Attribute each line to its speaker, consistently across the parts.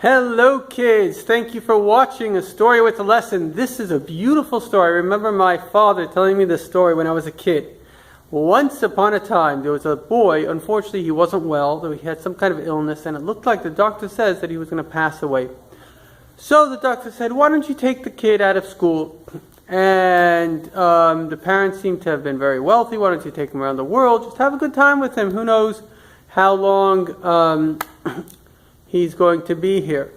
Speaker 1: Hello kids, thank you for watching A Story with a Lesson. This is a beautiful story. I remember my father telling me this story when I was a kid. Once upon a time, there was a boy. Unfortunately, he wasn't well, though he had some kind of illness, and it looked like the doctor says that he was going to pass away. So the doctor said, why don't you take the kid out of school? And the parents seemed to have been very wealthy. Why don't you take him around the world? Just have a good time with him. Who knows how long he's going to be here.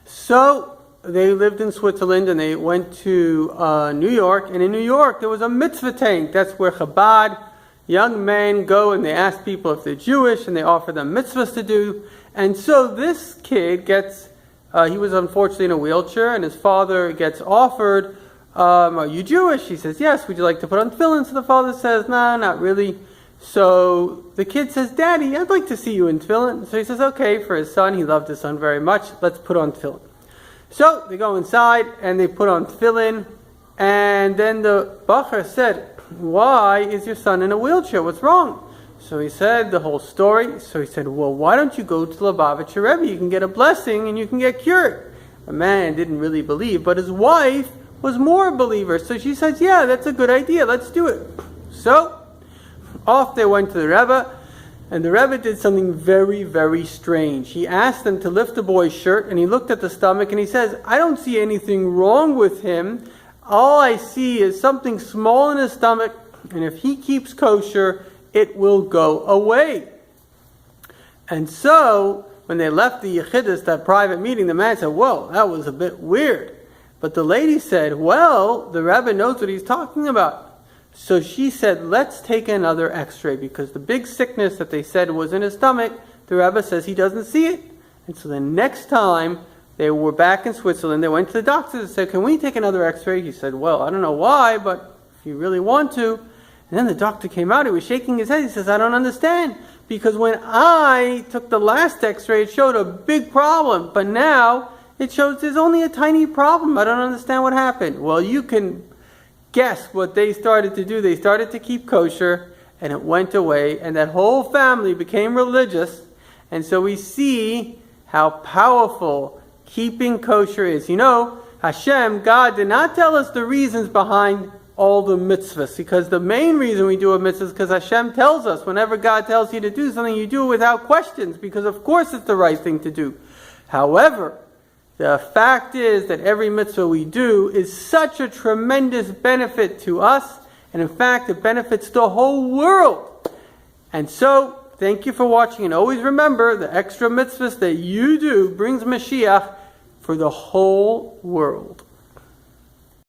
Speaker 1: So they lived in Switzerland and they went to New York. And in New York there was a mitzvah tank. That's where Chabad young men go and they ask people if they're Jewish and they offer them mitzvahs to do. And so this kid gets, he was unfortunately in a wheelchair, and his father gets offered, are you Jewish? He says, yes. Would you like to put on tefillin? So the father says, no, not really. So the kid says, Daddy, I'd like to see you in tefillin. So he says, okay, for his son. He loved his son very much. Let's put on tefillin. So they go inside and they put on tefillin. And then the bacher said, why is your son in a wheelchair? What's wrong? So he said the whole story. So he said, well, why don't you go to Lubavitcher Rebbe? You can get a blessing and you can get cured. The man didn't really believe, but his wife was more a believer. So she says, yeah, that's a good idea. Let's do it. So off they went to the Rebbe, and the Rebbe did something very, very strange. He asked them to lift the boy's shirt, and he looked at the stomach, and he says, I don't see anything wrong with him. All I see is something small in his stomach, and if he keeps kosher, it will go away. And so, when they left the Yechidus, that private meeting, the man said, whoa, that was a bit weird. But the lady said, well, the Rebbe knows what he's talking about. So she said, let's take another x-ray, because the big sickness that they said was in his stomach, the Rebbe says he doesn't see it. And so the next time they were back in Switzerland, they went to the doctor and said, can we take another x-ray? He said, well, I don't know why, but if you really want to. And then the doctor came out, he was shaking his head. He says, I don't understand, because when I took the last x-ray, it showed a big problem, but now it shows there's only a tiny problem. I don't understand what happened. Well, you can guess what they started to do. They started to keep kosher, and it went away, and that whole family became religious. And so we see how powerful keeping kosher is. You know, Hashem, God, did not tell us the reasons behind all the mitzvahs, because the main reason we do a mitzvah is because Hashem tells us. Whenever God tells you to do something, you do it without questions, because of course it's the right thing to do. However, the fact is that every mitzvah we do is such a tremendous benefit to us, and in fact it benefits the whole world. And so, thank you for watching, and always remember, the extra mitzvahs that you do brings Mashiach for the whole world.